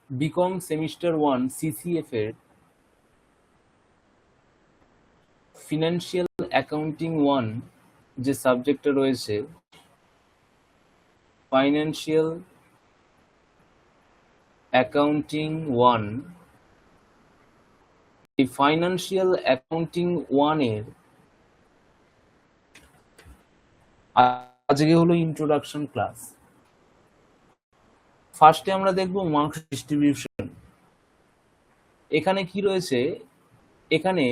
BCom semester 1 CCF এর financial accounting 1 যে সাবজেক্টটা রয়েছে, ফাইন্যান্সিয়াল অ্যাকাউন্টিং 1, এই ফাইন্যান্সিয়াল অ্যাকাউন্টিং 1 এর আজকে হলো ইন্ট্রোডাকশন ক্লাস। ফার্স্টে আমরা দেখব মার্কস ডিস্ট্রিবিউশন। এখানে কি রয়েছে, এখানে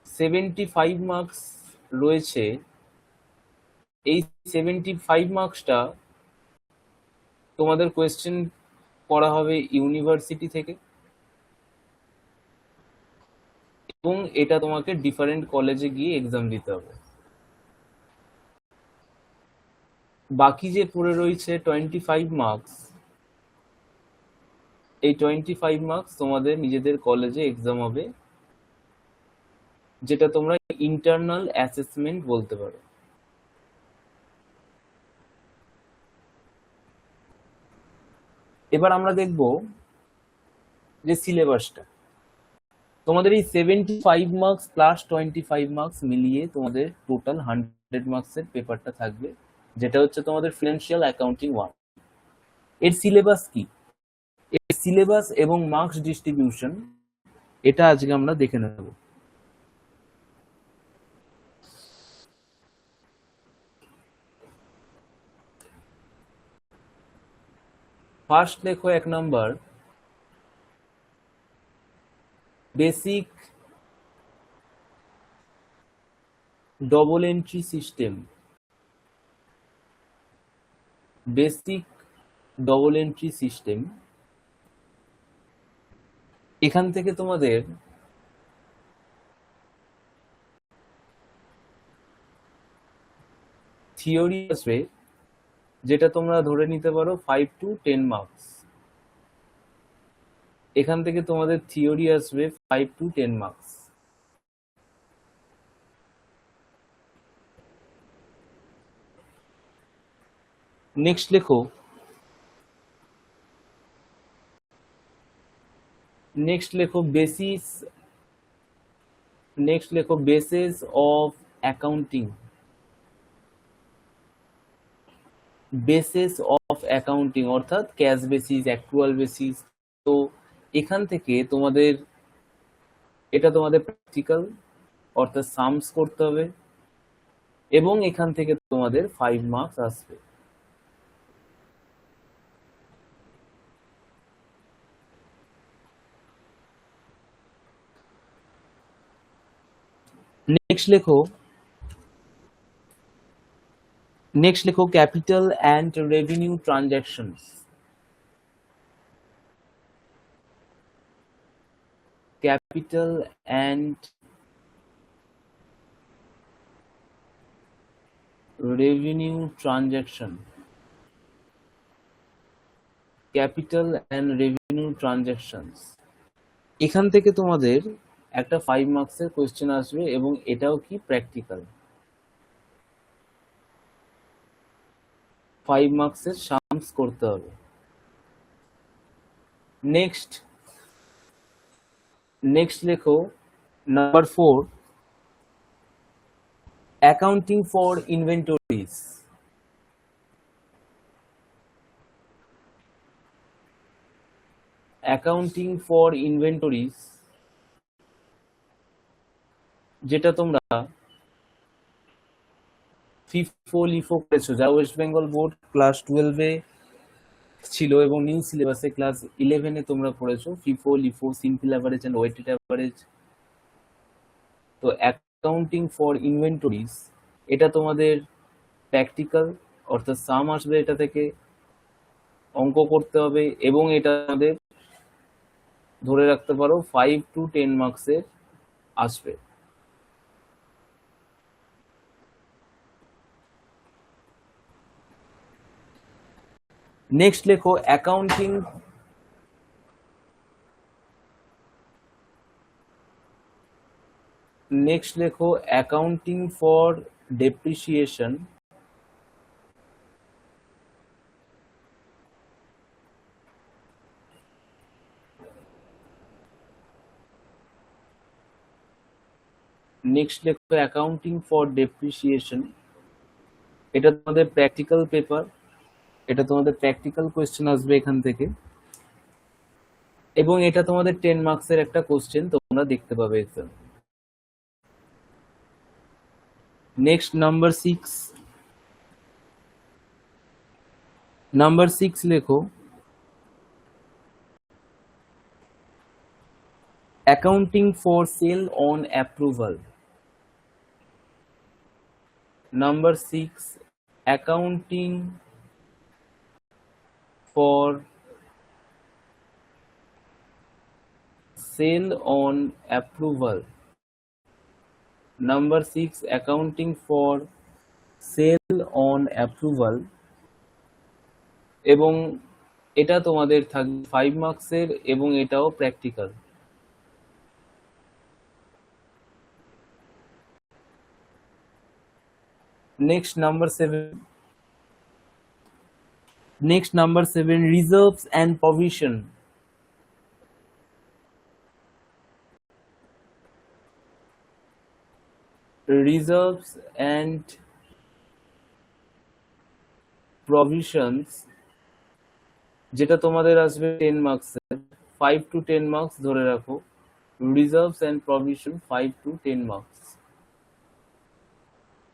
75 মার্কস রয়েছে। এই 75 মার্কসটা তোমাদের কোয়েশ্চেন করা হবে ইউনিভার্সিটি থেকে, এবং এটা তোমাকে ডিফারেন্ট কলেজে গিয়ে এক্সাম দিতে হবে। বাকি যে পড়ে রয়েছে 25 মার্কস, এই 25 মার্কস তোমাদের নিজেদের কলেজে এক্সাম হবে, যেটা তোমরা ইন্টারনাল অ্যাসেসমেন্ট বলতে পারো। এবার আমরা দেখব যে সিলেবাসটা তোমাদের এই 75 মার্কস প্লাস 25 মার্কস মিলিয়ে তোমাদের টোটাল 100 মার্কসের পেপারটা থাকবে, যেটা হচ্ছে তোমাদের ফিনান্সিয়াল অ্যাকাউন্টিং 1। এর সিলেবাস কি, এর সিলেবাস এবং মার্কস ডিস্ট্রিবিউশন এটা আজকে আমরা দেখে নেব। ফার্স্ট দেখো 1 number, basic double entry system. Basic double entry system, এখান থেকে তোমাদের থিওরি আসবে, যেটা তোমরা ধরে নিতে পারো 5 to 10 মার্কস। এখান থেকে তোমাদের থিওরি আসবে 5 to 10 মার্কস। নেক্সট লেখো, basis of accounting. Basis of accounting অর্থাৎ ক্যাশ বেসিস, অ্যাকচুয়াল বেসিস। তো এখান থেকে তোমাদের এটা তোমাদের প্র্যাকটিক্যাল অর্থাৎ সামস করতে হবে, এবং এখান থেকে তোমাদের 5 মার্কস আসবে। নেক্সট লেখো capital and revenue transactions. Capital and revenue transaction. Capital and revenue transactions, এখান থেকে তোমাদের একটা 5 মার্কসের কোয়েশ্চেন আসবে, এবং এটাও কি প্র্যাকটিক্যাল। 5 মার্কসের সামস করতে হবে। নেক্সট লেখো number 4, accounting for inventories. Accounting for inventories, যেটা তোমরা ফিফো লিফো করেছো, যা ওয়েস্ট বেঙ্গল বোর্ড ক্লাস 12-এ ছিল এবং নিউ সিলেবাসে ক্লাস 11-এ তোমরা পড়েছো FIFO LIFO, simple average and weighted average. তো অ্যাকাউন্টিং ফর ইনভেন্টরিজ এটা তোমাদের প্র্যাকটিক্যাল অর্থাৎ সাম আসবে, এটা থেকে অঙ্ক করতে হবে, এবং এটা আমাদের ধরে রাখতে পারো 5 to 10 মার্কসের আসবে। নেক্সট লেখো অ্যাকাউন্টিং ফর ডেপ্রিসিয়েশন। নেক্সট লেখো অ্যাকাউন্টিং ফর ডেপ্রিসিয়েশন, এটা তোমাদের প্র্যাকটিক্যাল পেপার, এটা তোমাদের প্র্যাকটিক্যাল কোয়েশ্চেন আসবে এখান থেকে, এবং এটা তোমাদের 10 মার্কসের একটা কোশ্চেন তোমরা দেখতে পাবে এক্সাম। নেক্সট নাম্বার 6 লেখো accounting for sale on approval. Number 6 accounting for sale on approval. Number 6 accounting for sale on approval, এবং এটা তোমাদের থাকবে 5 মার্কসের এবং এটাও practical. Next number 7 reserves and provision. Reserves and provisions, যেটা তোমাদের আসবে 10 মার্কসের, 5 to 10 মার্কস ধরে রাখো। Reserves and provision 5 to 10 marks.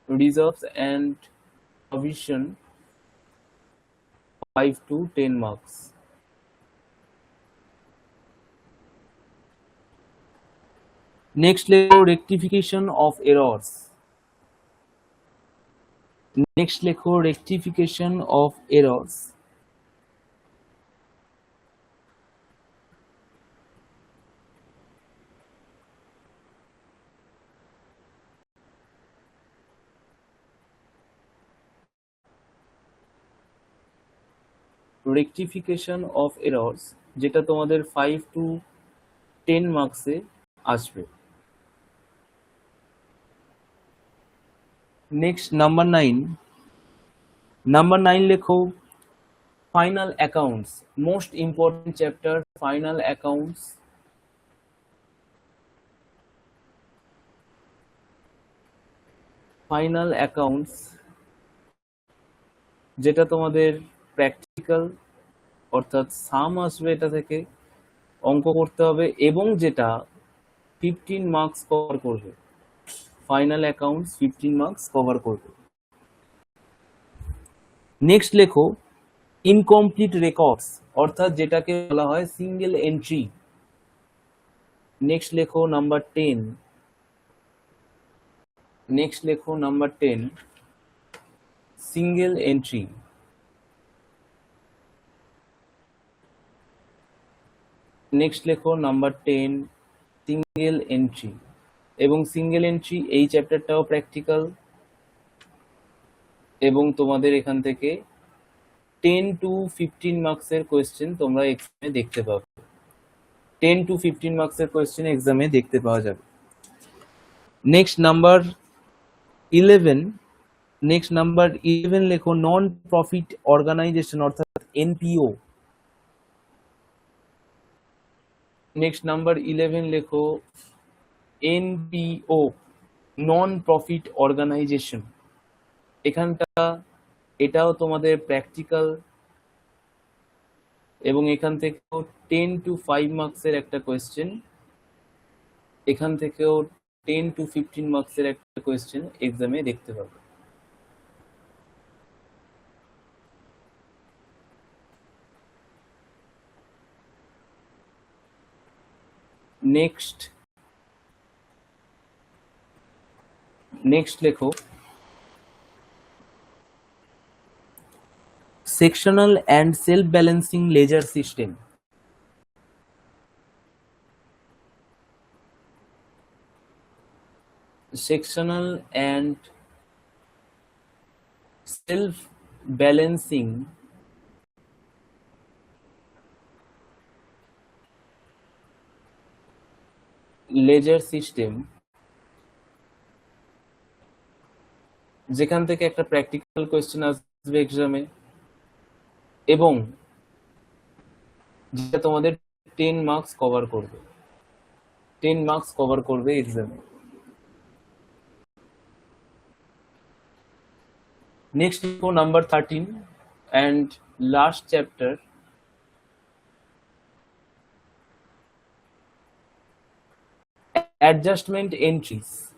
Reserves and provision 5 to 10 marks. Next lecture rectification of errors. Next lecture rectification of errors. Rectification of errors যেটা তোমাদের 5 to 10 মার্কসে আসবে। Next number 9 লেখো final accounts, most important chapter final accounts. Final accounts যেটা তোমাদের practical, অর্থাৎ সাম আসবে, এটা থেকে অঙ্ক করতে হবে, এবং যেটা 15 মার্কস কভার করবে। ফাইনাল অ্যাকাউন্টস 15 মার্কস কভার করবে। নেক্সট লেখো ইনকমপ্লিট রেকর্ডস, অর্থাৎ যেটাকে বলা হয় সিঙ্গেল এন্ট্রি। নেক্সট লেখো নাম্বার 10। নেক্সট লেখো নাম্বার 10 সিঙ্গেল এন্ট্রি। নেক্সট লেখো নাম্বার 10 সিঙ্গেল এন্ট্রি, এবং সিঙ্গেল এন্ট্রি এই চ্যাপ্টারটাও প্র্যাকটিক্যাল, এবং তোমাদের এখান থেকে 10 to 15 মার্কসের কোয়েশ্চেন তোমরা এক্সামে দেখতে পাবে। 10 to 15 মার্কসের কোয়েশ্চেন এক্সামে দেখতে পাওয়া যাবে। নেক্সট নাম্বার 11 লেখো নন প্রফিট অর্গানাইজেশন, অর্থাৎ এনপিও। নেক্সট নাম্বার 11 লেখো এনপিও, নন প্রফিট অর্গানাইজেশন। এটাও তোমাদের প্র্যাকটিক্যাল, এবং এখান থেকেও 10 to 5 মার্কসের একটা কোয়েশ্চেন, এখান থেকেও 10 to 15 মার্কসের একটা কোয়েশ্চেন এক্সামে দেখতে পাবে। নেক্সট লেখো sectional and self balancing ledger system. Sectional and self balancing ledger system, যেখান থেকে একটা প্র্যাকটিক্যাল কোয়েশ্চেন আসবে এক্সামে, এবং যেটা তোমাদের 10 মার্কস কভার করবে। 10 মার্কস কভার করবে এক্সামে। Next, for number 13 and last chapter, adjustment entries.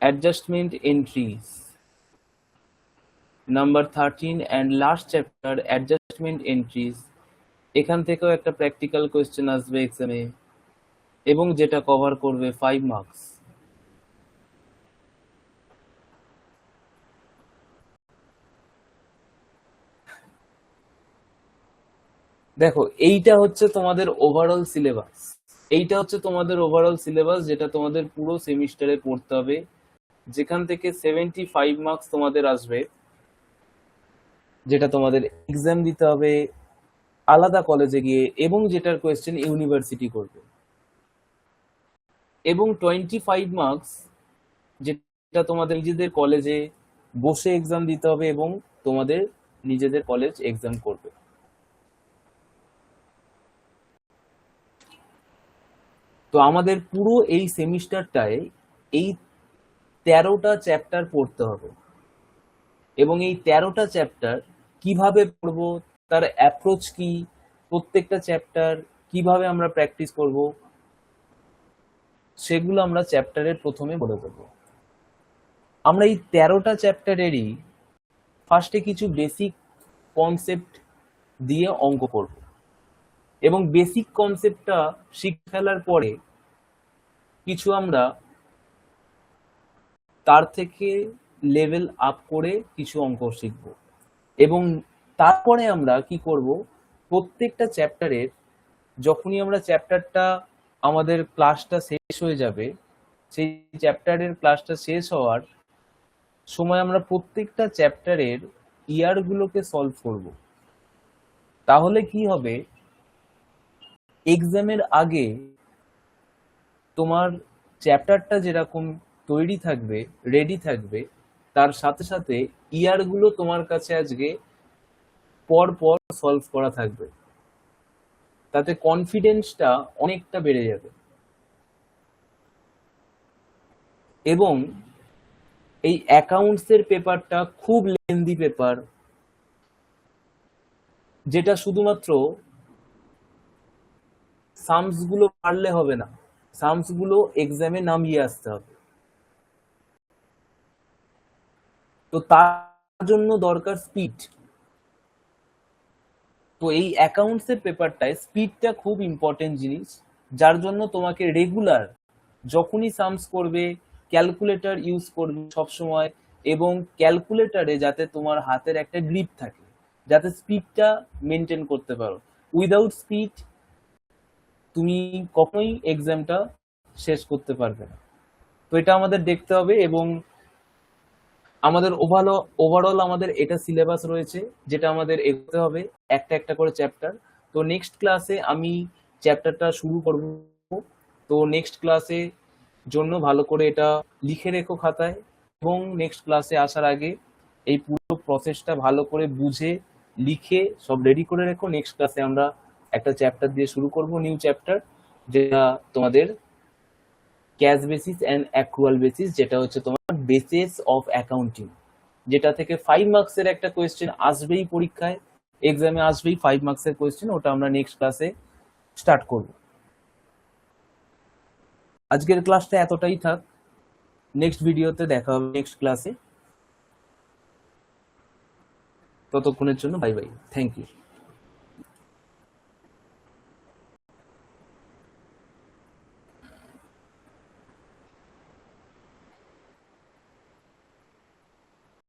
Adjustment entries. Number 13 and last chapter, adjustment entries. এখান থেকেও একটা প্র্যাকটিক্যাল কোয়েশ্চেন আসবে এক্সামে এবং যেটা কভার করবে 5 মার্কস। দেখো, এইটা হচ্ছে তোমাদের ওভারঅল সিলেবাস। এইটা হচ্ছে তোমাদের ওভারঅল সিলেবাস, যেটা তোমাদের পুরো সেমিস্টারে পড়তে হবে, যেখান থেকে 75 মার্কস তোমাদের আসবে, যেটা তোমাদের এক্সাম দিতে হবে আলাদা কলেজে গিয়ে, এবং যেটার কোয়েশ্চেন ইউনিভার্সিটি করবে, এবং 25 মার্কস যেটা তোমাদের নিজেদের কলেজে বসে এক্সাম দিতে হবে এবং তোমাদের নিজেদের কলেজ এক্সাম করবে। তো আমাদের পুরো এই সেমিস্টারটায় এই 13টা চ্যাপ্টার পড়তে হবে, এবং এই 13টা চ্যাপ্টার কিভাবে পড়বো, তার অ্যাপ্রোচ কি, প্রত্যেকটা চ্যাপ্টার কিভাবে আমরা প্র্যাকটিস করব, সেগুলো আমরা চ্যাপ্টারের প্রথমে বলে দেবো। আমরা এই 13টা চ্যাপ্টারেরই ফার্স্টে কিছু বেসিক কনসেপ্ট দিয়ে অঙ্ক করব, এবং বেসিক কনসেপ্টটা শিখে ফেলার পরে কিছু আমরা তার থেকে লেভেল আপ করে কিছু অঙ্ক শিখব, এবং তারপরে আমরা কি করব, প্রত্যেকটা চ্যাপ্টারের যখনই আমরা চ্যাপ্টারটা আমাদের ক্লাসটা শেষ হয়ে যাবে, সেই চ্যাপ্টারের ক্লাসটা শেষ হওয়ার সময় আমরা প্রত্যেকটা চ্যাপ্টারের ইয়ারগুলোকে সলভ করব। তাহলে কি হবে, এক্সামের আগে তোমার চ্যাপ্টারটা যেরকম তৈরি থাকবে, রেডি থাকবে, তার সাথে সাথে ইয়ারগুলো তোমার কাছে আজকে পর পর সলভ করা থাকবে, তাতে কনফিডেন্সটা অনেকটা বেড়ে যাবে। এবং এই অ্যাকাউন্টসের পেপারটা খুব লেন্দি পেপার, যেটা শুধুমাত্র সামস গুলো পারলে হবে না, সামস গুলো এক্সামে নামিয়ে আসতে হবে। তো তার জন্য দরকার স্পিড। তো এই অ্যাকাউন্টসের পেপারটায় স্পিডটা খুব ইম্পর্টেন্ট জিনিস, যার জন্য তোমাকে রেগুলার যখনই সামস করবে ক্যালকুলেটর ইউজ করবে সবসময়, এবং ক্যালকুলেটরে যাতে তোমার হাতের একটা গ্রিপ থাকে, যাতে স্পিডটা মেনটেন করতে পারো। উইদাউট স্পিড তুমি কখনোই এক্সামটা শেষ করতে পারবে না। তো এটা আমাদের দেখতে হবে, এবং আমাদের ওভারঅল আমাদের এটা সিলেবাস রয়েছে, যেটা আমাদের এগোতে হবে একটা একটা করে চ্যাপ্টার। তো নেক্সট ক্লাসে আমি চ্যাপ্টারটা শুরু করব। তো নেক্সট ক্লাসে জন্য ভালো করে এটা লিখে রেখো খাতায়, এবং নেক্সট ক্লাসে আসার আগে এই পুরো প্রসেসটা ভালো করে বুঝে লিখে সব রেডি করে রেখো। নেক্সট ক্লাসে আমরা একটা চ্যাপ্টার দিয়ে শুরু করব, নিউ চ্যাপ্টার, যেটা তোমাদের cash basis and accrual basis, যেটা হচ্ছে তোমার বেসিস অফ অ্যাকাউন্টিং, যেটা থেকে 5 মার্কসের একটা কোয়েশ্চেন আসবেই পরীক্ষায়, এক্সামে আসবেই 5 মার্কসের কোয়েশ্চেন। ওটা আমরা নেক্সট ক্লাসে স্টার্ট করব। আজকের ক্লাসটা এতটাই থাক, নেক্সট ভিডিওতে দেখা হবে নেক্সট ক্লাসে। ততক্ষণের জন্য বাই বাই, থ্যাংক ইউ।